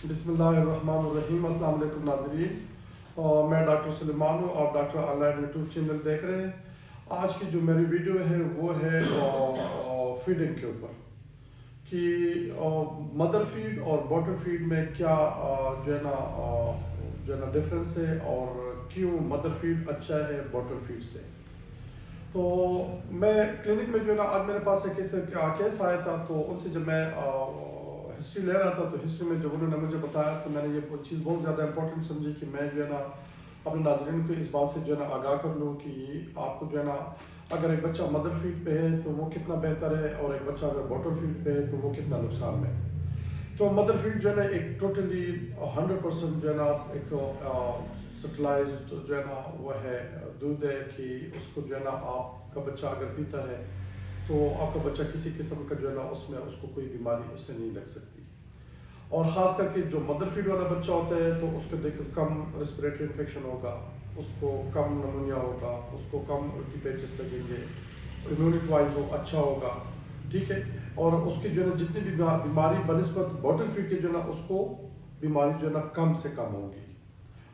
بسم اللہ الرحمن الرحیم۔ السلام علیکم ناظرین، میں ڈاکٹر سلیمان ہوں، آپ doctor on line YouTube channel دیکھ رہے ہیں۔ آج کی جو میری ویڈیو ہے وہ ہے فیڈنگ کے اوپر کہ مدر فیڈ اور باٹل فیڈ میں کیا جو ہے نا ڈفرینس ہے اور کیوں مدر فیڈ اچھا ہے باٹل فیڈ سے۔ تو میں کلینک میں جو ہے نا آج میرے پاس ایک کیس آیا تھا، تو ان سے جب میں ہسٹری لے رہا تھا تو ہسٹری میں جب انہوں نے مجھے بتایا تو میں نے یہ چیز بہت زیادہ امپورٹنٹ سمجھی کہ میں جو ہے نا اپنے ناظرین کو اس بات سے جو ہے نا آگاہ کر لوں کہ آپ کو جو ہے نا اگر ایک بچہ مدر فیڈ پہ ہے تو وہ کتنا بہتر ہے اور ایک بچہ اگر باٹل فیڈ پہ ہے تو وہ کتنا نقصان میں ہے۔ تو مدر فیڈ جو ہے نا ایک ٹوٹلی 100% جو ہے نا ایک سٹلائزڈ جو ہے نا وہ ہے دودھ ہے کہ اس کو جو ہے نا آپ کا بچہ اگر پیتا ہے تو آپ کا بچہ کسی قسم کا جو ہے نا اس کو کوئی بیماری اس سے نہیں لگ سکتی، اور خاص کر کے جو مدر فیڈ والا بچہ ہوتا ہے تو اس کو دیکھو کم ریسپریٹری انفیکشن ہوگا، اس کو کم نمونیا ہوگا، اس کو کم الٹی پیچز لگیں گے، امیونٹی وائز وہ اچھا ہوگا، ٹھیک ہے، اور اس کی جو ہے نا جتنی بھی بیماری بنسبت باٹل فیڈ کے جو ہے نا اس کو بیماری جو ہے نا کم سے کم ہوگی،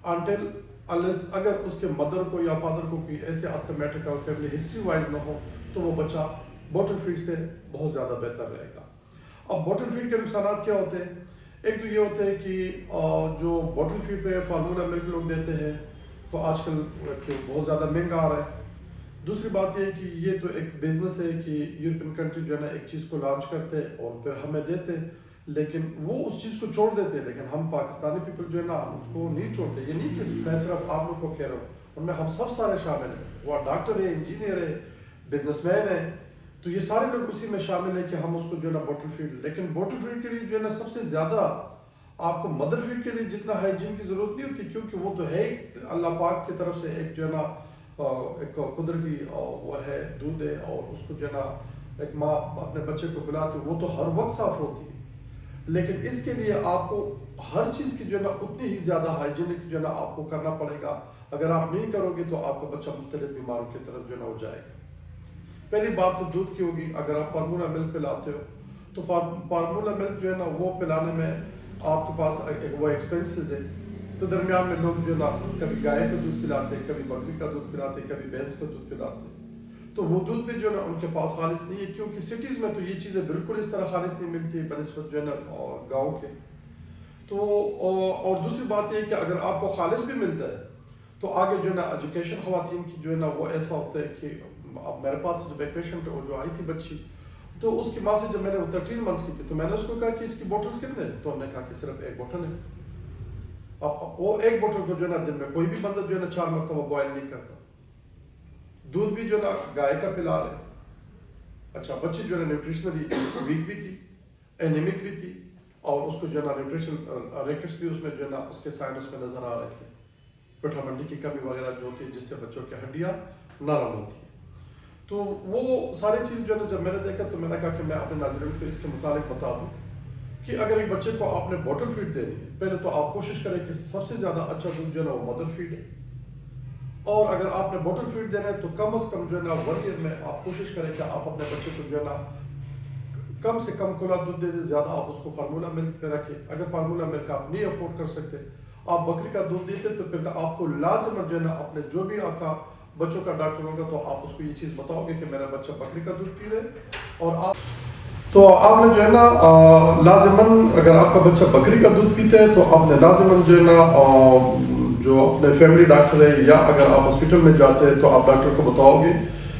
انٹل اگر اس کے مدر کو یا فادر کو کوئی ایسے اسٹمیٹک اور فیملی ہسٹری وائز نہ ہو تو وہ بچہ باٹل فیڈ سے بہت زیادہ بہتر رہے گا۔ اب باٹل فیڈ کے نقصانات کیا ہوتے ہیں؟ ایک تو یہ ہوتا ہے کہ جو باٹل فیڈ پہ فارمولا ملک لوگ دیتے ہیں تو آج کل بہت زیادہ مہنگا آ رہا ہے۔ دوسری بات یہ ہے کہ یہ تو ایک بزنس ہے کہ یورپین کنٹری جو ہے نا ایک چیز کو لانچ کرتے اور پھر ہمیں دیتے، لیکن وہ اس چیز کو چھوڑ دیتے، لیکن ہم پاکستانی پیپل جو ہے نا ہم اس کو نہیں چھوڑتے۔ یہ نہیں کہ میں صرف آپ لوگ کو کہہ رہا ہوں، ان میں ہم سب سارے شامل ہیں، وہ ڈاکٹر ہے، انجینئر ہے، بزنس مین ہے، تو یہ سارے لوگ اسی میں شامل ہیں کہ ہم اس کو جو ہے نا باٹل فیڈ، لیکن باٹل فیڈ کے لیے جو ہے نا سب سے زیادہ آپ کو مدر فیڈ کے لیے جتنا ہائیجین کی ضرورت نہیں ہوتی، کیونکہ وہ تو ہے اللہ پاک کی طرف سے ایک جو ہے نا ایک قدرتی وہ ہے دودھ ہے، اور اس کو جو ہے نا ایک ماں اپنے بچے کو پلاتی وہ تو ہر وقت صاف ہوتی ہے، لیکن اس کے لیے آپ کو ہر چیز کی جو ہے نا اتنی ہی زیادہ ہائیجینک جو ہے نا آپ کو کرنا پڑے گا۔ اگر آپ نہیں کرو گے تو آپ کا بچہ مختلف بیماریوں کی طرف جو ہے نا ہو جائے گا۔ پہلی بات تو دودھ کی ہوگی، اگر آپ فارمولا ملک پلاتے ہو تو فارمولا ملک جو ہے نا وہ پلانے میں آپ کے پاس وہ ایکسپینسز ہے، تو درمیان میں لوگ جو ہے نا کبھی گائے کا دودھ پلاتے، کبھی بکری کا دودھ پلاتے، کبھی بھینس کا دودھ پلاتے، تو وہ دودھ بھی جو ہے نا ان کے پاس خالص نہیں ہے، کیونکہ سٹیز میں تو یہ چیزیں بالکل اس طرح خالص نہیں ملتی بنسبت جو ہے نا گاؤں کے۔ تو اور دوسری بات یہ کہ اگر آپ کو خالص بھی ملتا ہے تو آگے جو ہے نا ایجوکیشن خواتین کی جو ہے نا وہ ایسا ہوتا ہے کہ اب میرے پاس جب ایک پیشنٹ جو آئی تھی بچی، تو اس کی ماں سے جب میں نے 13 منتھس کی تھی تو میں نے اس کو کہا کہ اس کی بوٹلز کتنے ہیں، تو ہم نے کہا کہ صرف ایک بوٹل ہے۔ اب وہ ایک بوٹل کو جو ہے نا دن میں کوئی بھی بندہ جو ہے نا 4 مرتبہ بوائل نہیں کرتا، دودھ بھی جو ہے نا گائے کا پلا رہے، اچھا بچی جو ہے نا نیوٹریشنلی ویک بھی تھی، اینیمک بھی تھی، اور اس کو جو ہے نا نیوٹریشن ریکٹس بھی اس میں جو ہے نا اس کے سائن اس میں نظر آ رہے تھے، پٹھا منڈی کی کمی وغیرہ جو ہوتی ہے جس سے بچوں کی ہڈیاں نرم ہوتی ہیں۔ تو وہ ساری چیز جو ہے نا جب میں نے دیکھا تو میں نے کہا کہ میں اپنے ناظرین کو اس کے متعلق بتا دوں کہ اگر ایک بچے کو آپ نے باٹل فیڈ دینی ہے، پہلے تو آپ کوشش کریں کہ سب سے زیادہ اچھا دودھ جو ہے نا وہ مدر فیڈ ہے، اور اگر آپ نے باٹل فیڈ دینا ہے تو کم از کم جو ہے نا 1 ایئر میں آپ کوشش کریں کہ آپ اپنے بچے کو جو ہے نا کم سے کم کھلا دودھ دے دیں، زیادہ آپ اس کو فارمولا ملک پہ رکھیں۔ اگر فارمولا ملک آپ نہیں افورڈ کر سکتے، آپ بکری کا دودھ دیتے تو پھر آپ کو لازم جو ہے نا اپنے جو بھی آپ کا بچوں کا ڈاکٹر ہوگا تو آپ اس کو یہ چیز بتاؤ گے کہ میرا بچہ بکری کا دودھ پی رہے، اور آپ نے جو ہے نا لازماً اگر آپ کا بچہ بکری کا دودھ پیتا ہے تو آپ نے لازماً جو ہے نا جو اپنے فیملی ڈاکٹر ہے یا اگر آپ ہاسپٹل میں جاتے ہیں تو آپ ڈاکٹر کو بتاؤ گے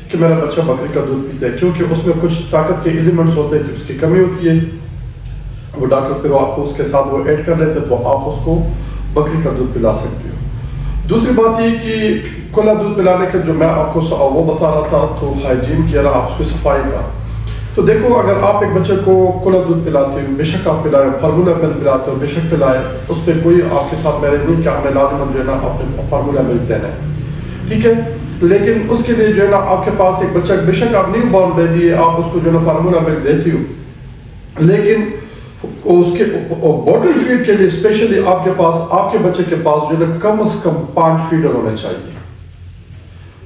کہ میرا بچہ بکری کا دودھ پیتا ہے، کیونکہ اس میں کچھ طاقت کے ایلیمنٹس ہوتے ہیں کہ اس کی کمی ہوتی ہے، وہ ڈاکٹر پھر آپ کو اس کے ساتھ وہ ایڈ کر لیتے تو آپ اس کو بکری کا دودھ پلا سکتے ہو۔ دوسری بات یہ کہ کھلا دودھ پلانے کا جو میں آپ کو وہ بتا رہا تھا تو ہائیجین کی رہا آپ اس کی صفائی کا، تو دیکھو اگر آپ ایک بچے کو کھلا دودھ پلاتے ہو، بے شک آپ پلائیں، فارمولا ملک پلاتے ہو بے شک پلائیں، اس پہ کوئی آپ کے ساتھ میرے نہیں کہ آپ نے لازم جو ہے نا اپنے فارمولا ملک دینا ہے، ٹھیک ہے، لیکن اس کے لیے جو ہے نا آپ کے پاس ایک بچہ بے شک آپ نیو بورن بیبی ہے، آپ اس کو جو ہے نا فارمولا ملک دیتی ہو، لیکن اس کے باٹل فیڈ کے لیے اسپیشلی آپ کے بچے کے پاس جو ہے نا کم از کم 5 فیڈر ہونے چاہیے،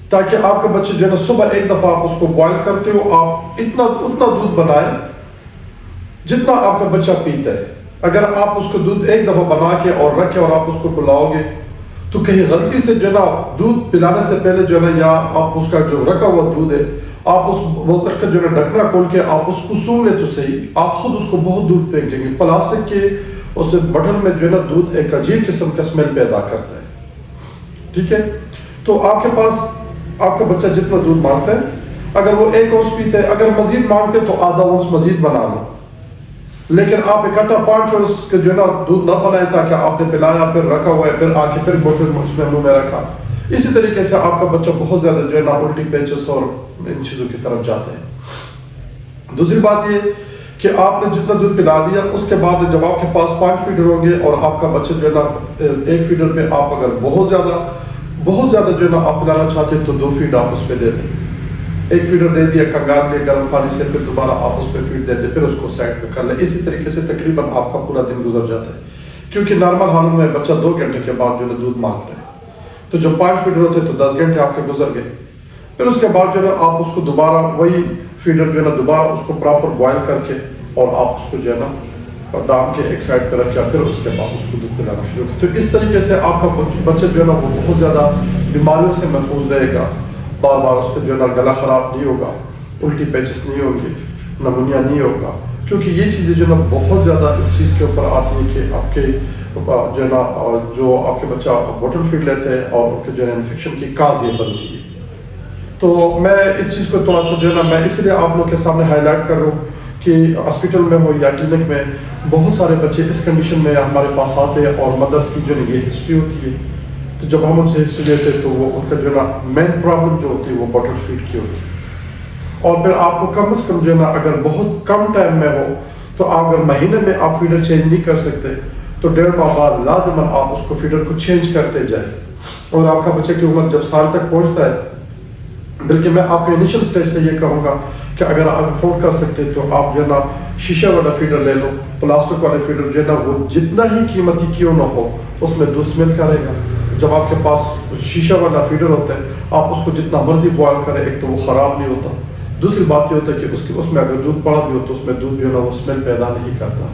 تاکہ آپ کا بچہ جو ہے نا صبح ایک دفعہ آپ اس کو بوائل کرتے ہو، آپ اتنا دودھ بنائیں جتنا آپ کا بچہ پیتا ہے، اگر آپ اس کو دودھ ایک دفعہ بنا کے اور رکھ کے اور آپ اس کو پلاؤ گے تو کہیں غلطی سے جو ہے نا دودھ پلانے سے پہلے جو ہے نا یا آپ اس کا جو رکھا ہوا دودھ ہے آپ اس بوتل کا جو ہے نا ڈھکنا کھول کے آپ اس کو سون لے تو صحیح، آپ خود اس کو بہت دودھ پھینکیں گے. پلاسٹک کے اس بٹن میں جو ہے نا دودھ ایک عجیب قسم کا اسمیل پیدا کرتا ہے. ٹھیک ہے، تو آپ کے پاس آپ کا بچہ جتنا دودھ مانگتا ہے اگر وہ 1 اونس پیتا ہے، اگر مزید مانگتے تو آدھا اونس مزید بنا لو، لیکن آپ اکٹھا 5 اونس کے جو ہے نا دودھ نہ بنائے تاکہ آپ نے پلایا پھر رکھا ہوا ہے پھر آ کے پھر بوتل اس میں منہ میں رکھا. اسی طریقے سے آپ کا بچہ بہت زیادہ جو ہے نا الٹی پیچس اور ان چیزوں کی طرف جاتا ہے. دوسری بات یہ کہ آپ نے جتنا دودھ پلا دیا اس کے بعد جب آپ کے پاس 5 فیڈر ہوں گے اور آپ کا بچہ جو ہے نا 1 فیڈر پہ آپ اگر بہت زیادہ جو ہے نا آپ پلانا چاہتے ہیں تو 2 فیڈ آپ اس پہ دے دیں. 1 فیڈر دے دیا، کنگار لے گرم پانی سے، پھر دوبارہ آپ اس پہ فیڈ دے دیں، پھر اس کو سائڈ پہ کر لیں. اسی طریقے سے تقریباً آپ کا پورا دن گزر جاتا ہے، کیونکہ نارمل حالت میں بچہ 2 گھنٹے کے بعد جو ہے دودھ مانگتا ہے. تو جب 5 فیڈر ہوتے تو 10 گھنٹے آپ کے گزر گئے. پھر اس کے بعد جو ہے نا آپ اس کو دوبارہ وہی فیڈر جو ہے نا دوبارہ اس کو پراپر بوائل کر کے اور آپ اس کو جو ہے نا ڈال کے ایک سائڈ پہ رکھا، پھر اس کے بعد اس کو دودھ پلانا شروع کیا. تو اس طریقے سے آپ کا بچہ جو ہے نا وہ بہت زیادہ بیماریوں سے محفوظ رہے گا. بار بار اس کو جو ہے نا گلا خراب نہیں ہوگا، الٹی پیچس نہیں ہوگی، نمونیا نہیں ہوگا، کیونکہ یہ چیزیں جو ہے نا بہت زیادہ اس چیز کے اوپر آتی ہیں کہ آپ کے جو ہے نا جو آپ کے بچہ بوٹل فیڈ لیتے ہیں اور ان کے جو ہے نا انفیکشن کی کاز یہ بنتی ہے. تو میں اس چیز کو تھوڑا سا جو ہے نا میں اس لیے آپ لوگ کے سامنے ہائی لائٹ کر رہا ہوں کہ ہاسپٹل میں ہو یا کلینک میں بہت سارے بچے اس کنڈیشن میں ہمارے پاس آتے ہیں اور مدرس کی جو ہے یہ ہسٹری ہوتی ہے. تو جب ہم ان سے ہسٹری لیتے ہیں تو وہ ان کا جو ہے نا مین پرابلم جو ہوتی ہے وہ بوٹل فیڈ کی ہوتی ہے. اور پھر آپ کو کم از کم جو ہے نا اگر بہت کم ٹائم میں ہو تو آپ اگر مہینے میں آپ فیڈر چینج نہیں کر سکتے تو 1.5 ماہ بعد لازماً آپ اس کو فیڈر کو چینج کرتے جائیں. اور آپ کا بچے کی عمر جب سال تک پہنچتا ہے، بلکہ میں آپ کے انیشل سٹیج سے یہ کہوں گا کہ اگر آپ افورڈ کر سکتے تو آپ جو ہے نا شیشہ والا فیڈر لے لو. پلاسٹک والے فیڈر جو ہے نا وہ جتنا ہی قیمتی کیوں نہ ہو اس میں دودھ اسمیل کرے گا. جب آپ کے پاس شیشہ والا فیڈر ہوتا ہے آپ اس کو جتنا مرضی بوائل کریں، ایک تو وہ خراب نہیں ہوتا، دوسری بات یہ ہوتا ہے کہ اس میں اگر دودھ پڑا بھی ہو تو اس میں دودھ جو ہے نا وہ اسمیل پیدا نہیں کرتا.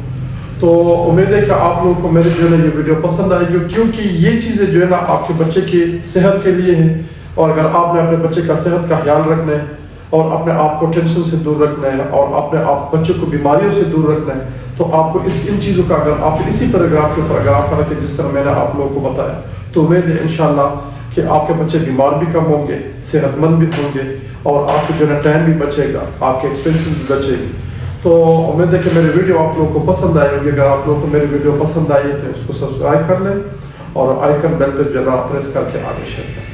تو امید ہے کہ آپ لوگوں کو میرے جو ہے نا یہ ویڈیو پسند آئے گی، کیونکہ یہ چیزیں جو ہے نا آپ کے بچے کی صحت کے لیے ہیں. اور اگر آپ نے اپنے بچے کا صحت کا خیال رکھنا ہے اور اپنے آپ کو ٹینشن سے دور رکھنا ہے اور اپنے آپ بچے کو بیماریوں سے دور رکھنا ہے تو آپ کو ان چیزوں کا اگر آپ اسی پیراگراف کے اوپر اگر آپ کریں کہ جس طرح میں نے آپ لوگوں کو بتایا تو امید ہے انشاءاللہ کہ آپ کے بچے بیمار بھی کم ہوں گے، صحت مند بھی ہوں گے اور آپ کو جو ہے نا ٹائم بھی بچے گا، آپ کے ایکسپینسز بھی بچے گی. تو امید ہے کہ میری ویڈیو آپ لوگوں کو پسند آئی ہوگی. اگر آپ لوگوں کو میری ویڈیو پسند آئی ہے تو اس کو سبسکرائب کر لیں اور آئیکن بیل پہ جو ہے نا پریس کر کے آگے شیئر کریں.